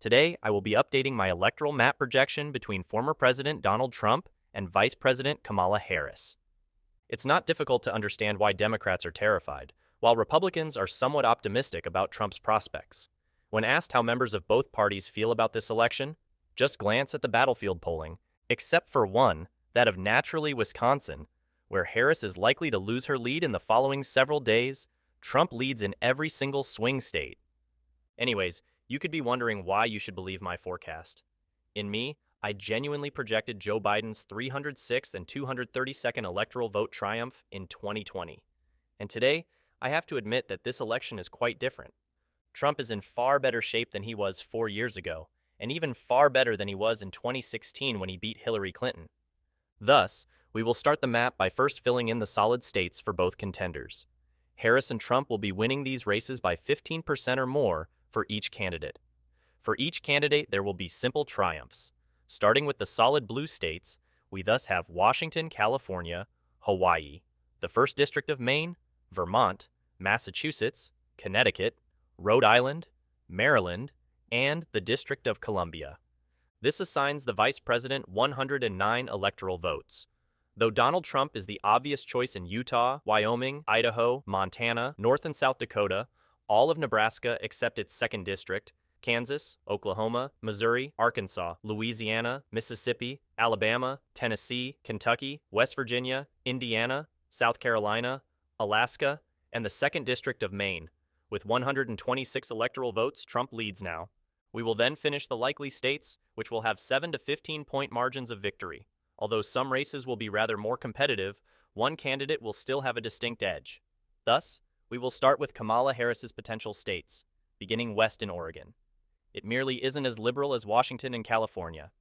Today, I will be updating my electoral map projection between former President Donald Trump and Vice President Kamala Harris. It's not difficult to understand why Democrats are terrified, while Republicans are somewhat optimistic about Trump's prospects. When asked how members of both parties feel about this election, just glance at the battlefield polling, except for one, that of naturally Wisconsin, where Harris is likely to lose her lead in the following several days. Trump leads in every single swing state. Anyways, you could be wondering why you should believe my forecast. In me, I genuinely projected Joe Biden's 306th and 232nd electoral vote triumph in 2020. And today, I have to admit that this election is quite different. Trump is in far better shape than he was 4 years ago, and even far better than he was in 2016 when he beat Hillary Clinton. Thus, we will start the map by first filling in the solid states for both contenders. Harris and Trump will be winning these races by 15% or more for each candidate. For each candidate, there will be simple triumphs. Starting with the solid blue states, we thus have Washington, California, Hawaii, the 1st District of Maine, Vermont, Massachusetts, Connecticut, Rhode Island, Maryland, and the District of Columbia. This assigns the vice president 109 electoral votes. Though Donald Trump is the obvious choice in Utah, Wyoming, Idaho, Montana, North and South Dakota, all of Nebraska except its 2nd District, Kansas, Oklahoma, Missouri, Arkansas, Louisiana, Mississippi, Alabama, Tennessee, Kentucky, West Virginia, Indiana, South Carolina, Alaska, and the 2nd District of Maine. With 126 electoral votes, Trump leads now. We will then finish the likely states, which will have 7 to 15-point margins of victory. Although some races will be rather more competitive, one candidate will still have a distinct edge. Thus, we will start with Kamala Harris's potential states, beginning west in Oregon. It merely isn't as liberal as Washington and California.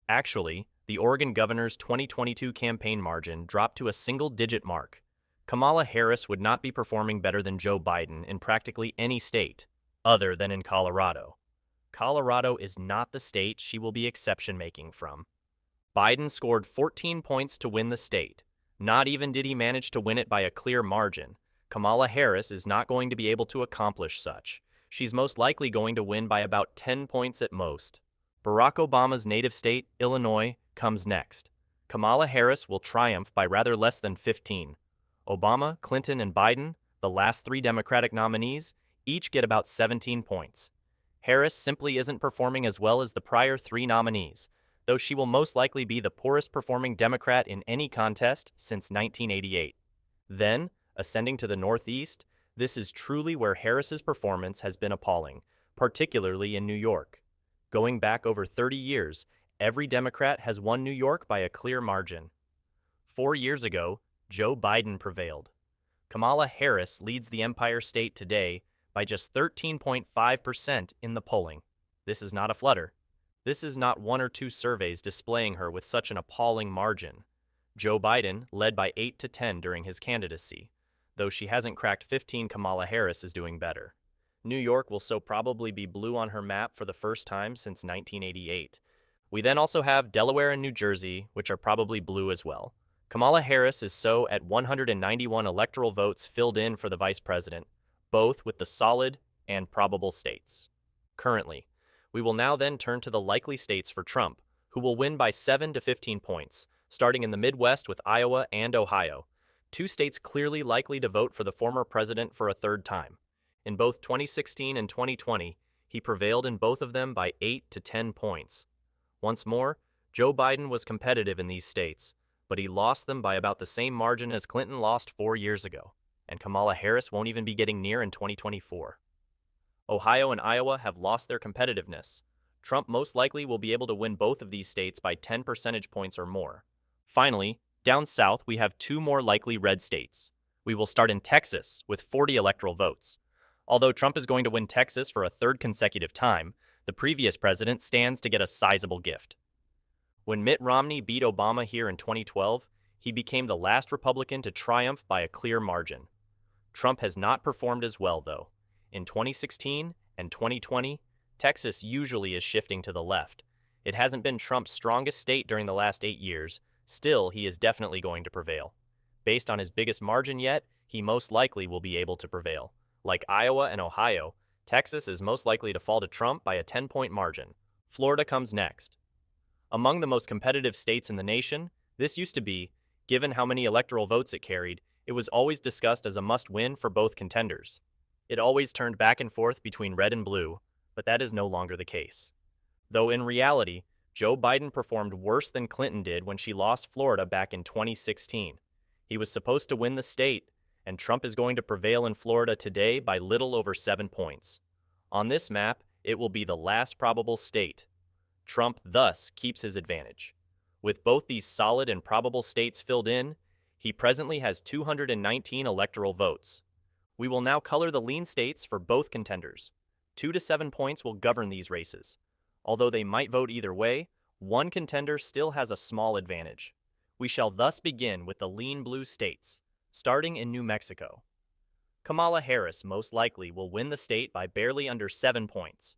Actually, the Oregon governor's 2022 campaign margin dropped to a single-digit mark. Kamala Harris would not be performing better than Joe Biden in practically any state, other than in Colorado. Colorado is not the state she will be exception-making from. Biden scored 14 points to win the state. Not even did he manage to win it by a clear margin. Kamala Harris is not going to be able to accomplish such. She's most likely going to win by about 10 points at most. Barack Obama's native state, Illinois, comes next. Kamala Harris will triumph by rather less than 15. Obama, Clinton, and Biden, the last 3 Democratic nominees, each get about 17 points. Harris simply isn't performing as well as the prior 3 nominees, though she will most likely be the poorest performing Democrat in any contest since 1988. Then, ascending to the Northeast, this is truly where Harris's performance has been appalling, particularly in New York. Going back over 30 years, every Democrat has won New York by a clear margin. 4 years ago, Joe Biden prevailed. Kamala Harris leads the Empire State today by just 13.5% in the polling. This is not a flutter. This is not 1 or 2 surveys displaying her with such an appalling margin. Joe Biden led by 8 to 10 during his candidacy. Though she hasn't cracked 15, Kamala Harris is doing better. New York will so probably be blue on her map for the first time since 1988. We then also have Delaware and New Jersey, which are probably blue as well. Kamala Harris is so at 191 electoral votes filled in for the vice president, both with the solid and probable states. Currently, we will now then turn to the likely states for Trump, who will win by 7 to 15 points, starting in the Midwest with Iowa and Ohio, 2 states clearly likely to vote for the former president for a 3rd time. In both 2016 and 2020, he prevailed in both of them by 8 to 10 points. Once more, Joe Biden was competitive in these states, but he lost them by about the same margin as Clinton lost 4 years ago, and Kamala Harris won't even be getting near in 2024. Ohio and Iowa have lost their competitiveness. Trump most likely will be able to win both of these states by 10 percentage points or more. Finally, down south we have 2 more likely red states. We will start in Texas with 40 electoral votes. Although Trump is going to win Texas for a 3rd consecutive time, the previous president stands to get a sizable gift. When Mitt Romney beat Obama here in 2012, he became the last Republican to triumph by a clear margin. Trump has not performed as well, though. In 2016 and 2020, Texas usually is shifting to the left. It hasn't been Trump's strongest state during the last 8 years. Still, he is definitely going to prevail. Based on his biggest margin yet, he most likely will be able to prevail. Like Iowa and Ohio, Texas is most likely to fall to Trump by a 10-point margin. Florida comes next. Among the most competitive states in the nation, this used to be, given how many electoral votes it carried, it was always discussed as a must-win for both contenders. It always turned back and forth between red and blue, but that is no longer the case. Though in reality, Joe Biden performed worse than Clinton did when she lost Florida back in 2016. He was supposed to win the state, and Trump is going to prevail in Florida today by little over 7 points. On this map, it will be the last probable state. Trump thus keeps his advantage. With both these solid and probable states filled in, he presently has 219 electoral votes. We will now color the lean states for both contenders. 2 to 7 points will govern these races. Although they might vote either way, one contender still has a small advantage. We shall thus begin with the lean blue states, starting in New Mexico. Kamala Harris most likely will win the state by barely under 7 points.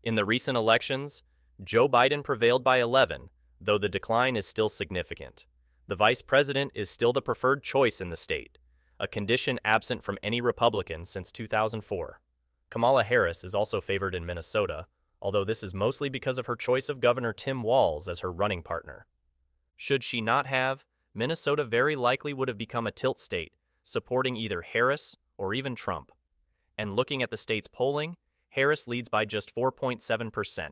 In the recent elections, Joe Biden prevailed by 11, though the decline is still significant. The vice president is still the preferred choice in the state, a condition absent from any Republican since 2004. Kamala Harris is also favored in Minnesota, although this is mostly because of her choice of Governor Tim Walz as her running partner. Should she not have, Minnesota very likely would have become a tilt state, supporting either Harris or even Trump. And looking at the state's polling, Harris leads by just 4.7%.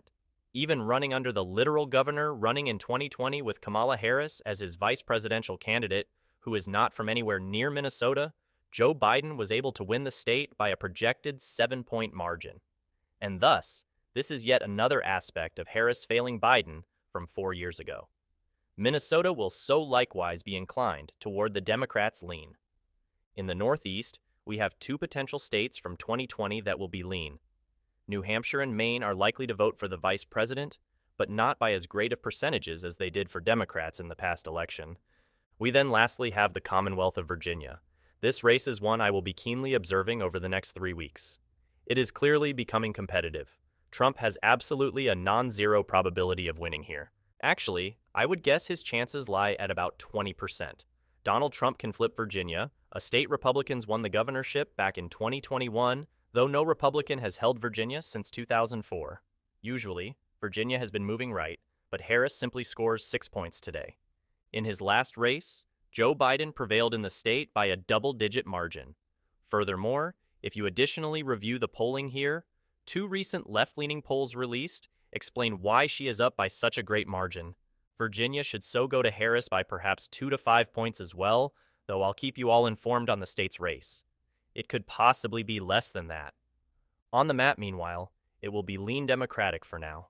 Even running under the literal governor running in 2020 with Kamala Harris as his vice presidential candidate, who is not from anywhere near Minnesota, Joe Biden was able to win the state by a projected 7-point margin. And thus, this is yet another aspect of Harris failing Biden from 4 years ago. Minnesota will so likewise be inclined toward the Democrats' lean. In the Northeast, we have 2 potential states from 2020 that will be lean. New Hampshire and Maine are likely to vote for the vice president, but not by as great of percentages as they did for Democrats in the past election. We then lastly have the Commonwealth of Virginia. This race is one I will be keenly observing over the next 3 weeks. It is clearly becoming competitive. Trump has absolutely a non-zero probability of winning here. Actually, I would guess his chances lie at about 20%. Donald Trump can flip Virginia, a state Republicans won the governorship back in 2021, though no Republican has held Virginia since 2004. Usually, Virginia has been moving right, but Harris simply scores 6 points today. In his last race, Joe Biden prevailed in the state by a double-digit margin. Furthermore, if you additionally review the polling here, 2 recent left-leaning polls released explain why she is up by such a great margin. Virginia should so go to Harris by perhaps 2 to 5 points as well, though I'll keep you all informed on the state's race. It could possibly be less than that. On the map, meanwhile, it will be lean Democratic for now.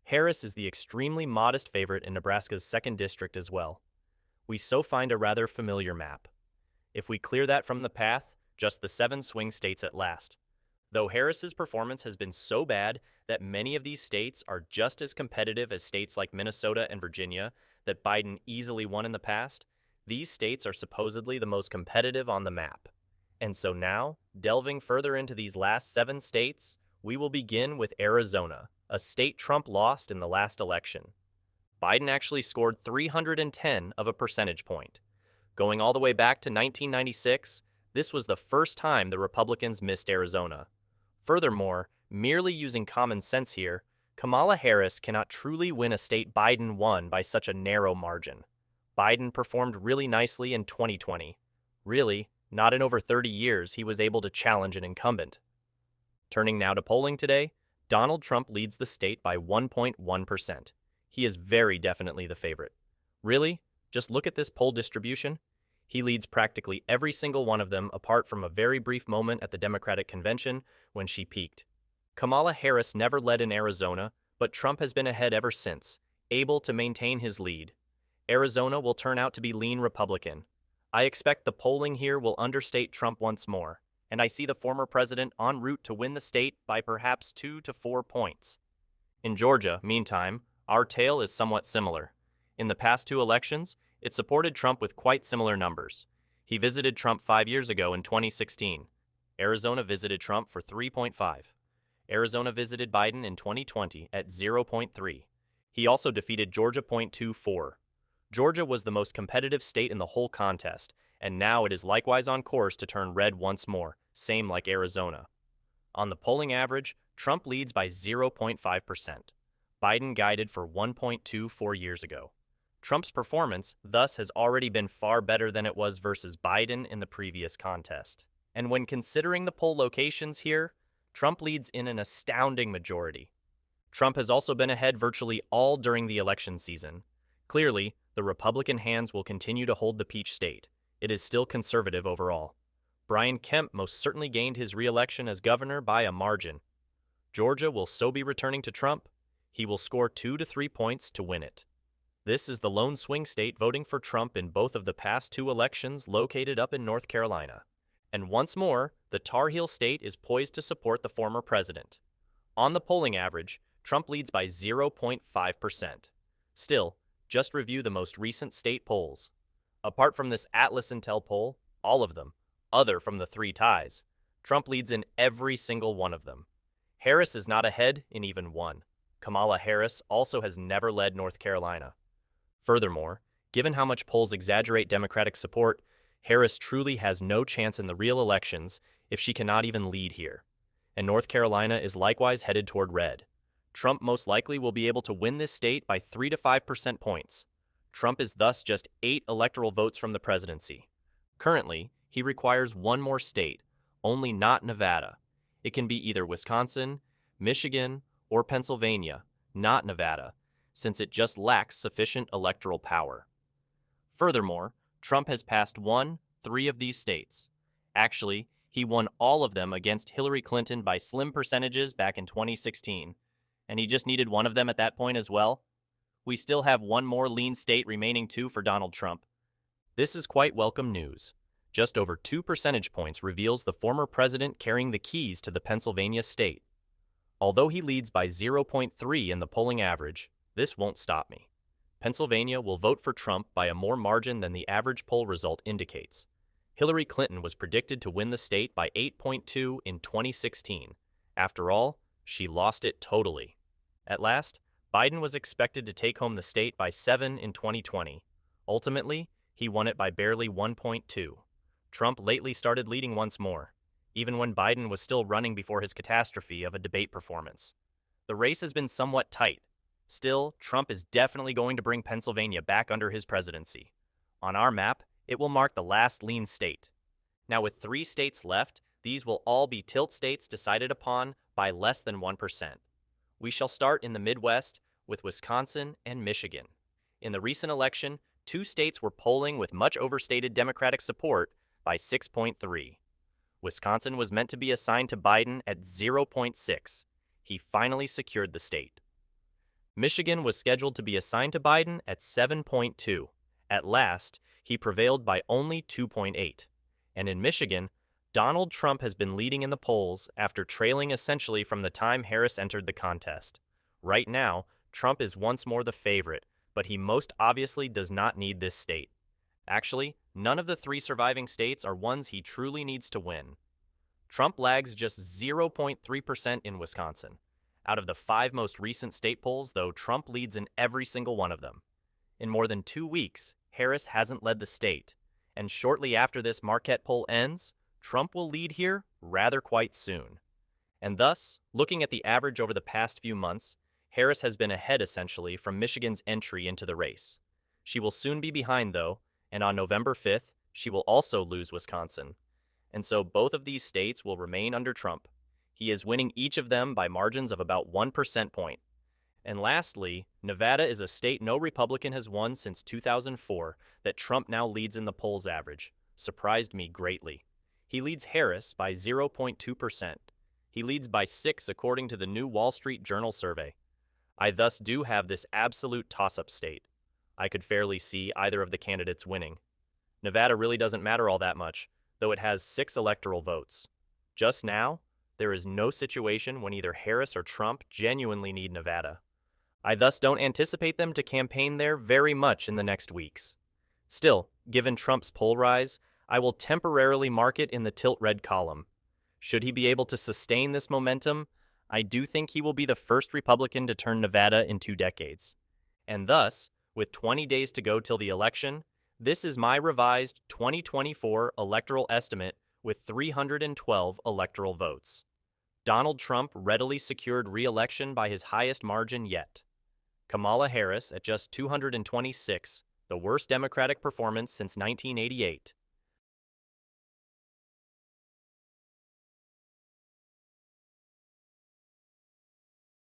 Harris is the extremely modest favorite in Nebraska's 2nd district as well. We so find a rather familiar map. If we clear that from the path, just the 7 swing states at last. Though Harris's performance has been so bad that many of these states are just as competitive as states like Minnesota and Virginia that Biden easily won in the past, these states are supposedly the most competitive on the map. And so now, delving further into these last 7 states, we will begin with Arizona, a state Trump lost in the last election. Biden actually scored 310 of a percentage point. Going all the way back to 1996, this was the first time the Republicans missed Arizona. Furthermore, merely using common sense here, Kamala Harris cannot truly win a state Biden won by such a narrow margin. Biden performed really nicely in 2020. Really, not in over 30 years he was able to challenge an incumbent. Turning now to polling today, Donald Trump leads the state by 1.1%. He is very definitely the favorite. Really? Just look at this poll distribution. He leads practically every single one of them apart from a very brief moment at the Democratic convention when she peaked. Kamala Harris never led in Arizona, but Trump has been ahead ever since, able to maintain his lead. Arizona will turn out to be lean Republican. I expect the polling here will understate Trump once more, and I see the former president en route to win the state by perhaps 2 to 4 points. In Georgia, meantime, our tale is somewhat similar. In the past 2 elections, it supported Trump with quite similar numbers. He visited Trump 5 years ago in 2016. Arizona visited Trump for 3.5. Arizona visited Biden in 2020 at 0.3. He also defeated Georgia 0.24. Georgia was the most competitive state in the whole contest, and now it is likewise on course to turn red once more, same like Arizona. On the polling average, Trump leads by 0.5%. Biden guided for 1.2 4 years ago. Trump's performance, thus, has already been far better than it was versus Biden in the previous contest. And when considering the poll locations here, Trump leads in an astounding majority. Trump has also been ahead virtually all during the election season. Clearly, the Republican hands will continue to hold the Peach State. It is still conservative overall. Brian Kemp most certainly gained his re-election as governor by a margin. Georgia will so be returning to Trump. He will score 2 to 3 points to win it. This is the lone swing state voting for Trump in both of the past two elections, located up in North Carolina. And once more, the Tar Heel state is poised to support the former president. On the polling average, Trump leads by 0.5%. Still, just review the most recent state polls. Apart from this Atlas Intel poll, all of them, other from the three ties, Trump leads in every single one of them. Harris is not ahead in even one. Kamala Harris also has never led North Carolina. Furthermore, given how much polls exaggerate Democratic support, Harris truly has no chance in the real elections if she cannot even lead here. And North Carolina is likewise headed toward red. Trump most likely will be able to win this state by 3 to 5% points. Trump is thus just 8 electoral votes from the presidency. Currently, he requires one more state, only not Nevada. It can be either Wisconsin, Michigan, or Pennsylvania, not Nevada, since it just lacks sufficient electoral power. Furthermore, Trump has passed 3 of these states. Actually, he won all of them against Hillary Clinton by slim percentages back in 2016, and he just needed one of them at that point as well. We still have one more lean state remaining too for Donald Trump. This is quite welcome news. Just over 2 percentage points reveals the former president carrying the keys to the Pennsylvania state. Although he leads by 0.3 in the polling average, this won't stop me. Pennsylvania will vote for Trump by a more margin than the average poll result indicates. Hillary Clinton was predicted to win the state by 8.2 in 2016. After all, she lost it totally. At last, Biden was expected to take home the state by 7 in 2020. Ultimately, he won it by barely 1.2. Trump lately started leading once more, even when Biden was still running before his catastrophe of a debate performance. The race has been somewhat tight. Still, Trump is definitely going to bring Pennsylvania back under his presidency. On our map, it will mark the last lean state. Now, with 3 states left, these will all be tilt states decided upon by less than 1%. We shall start in the Midwest with Wisconsin and Michigan. In the recent election, 2 states were polling with much overstated Democratic support by 6.3. Wisconsin was meant to be assigned to Biden at 0.6. He finally secured the state. Michigan was scheduled to be assigned to Biden at 7.2. At last, he prevailed by only 2.8. And in Michigan, Donald Trump has been leading in the polls after trailing essentially from the time Harris entered the contest. Right now, Trump is once more the favorite, but he most obviously does not need this state. Actually, none of the 3 surviving states are ones he truly needs to win. Trump lags just 0.3% in Wisconsin. Out of the 5 most recent state polls, though, Trump leads in every single one of them. In more than 2 weeks, Harris hasn't led the state, and shortly after this Marquette poll ends, Trump will lead here rather quite soon. And thus, looking at the average over the past few months, Harris has been ahead essentially from Michigan's entry into the race. She will soon be behind, though, and on November 5th, she will also lose Wisconsin. And so both of these states will remain under Trump. He is winning each of them by margins of about 1% point. And lastly, Nevada is a state no Republican has won since 2004 that Trump now leads in the polls average. Surprised me greatly. He leads Harris by 0.2%. He leads by 6 according to the new Wall Street Journal survey. I thus do have this absolute toss-up state. I could fairly see either of the candidates winning. Nevada really doesn't matter all that much, though it has 6 electoral votes. Just now, there is no situation when either Harris or Trump genuinely need Nevada. I thus don't anticipate them to campaign there very much in the next weeks. Still, given Trump's poll rise, I will temporarily mark it in the tilt red column. Should he be able to sustain this momentum, I do think he will be the first Republican to turn Nevada in 2 decades. And thus, with 20 days to go till the election, this is my revised 2024 electoral estimate with 312 electoral votes. Donald Trump readily secured re-election by his highest margin yet. Kamala Harris, at just 226, the worst Democratic performance since 1988,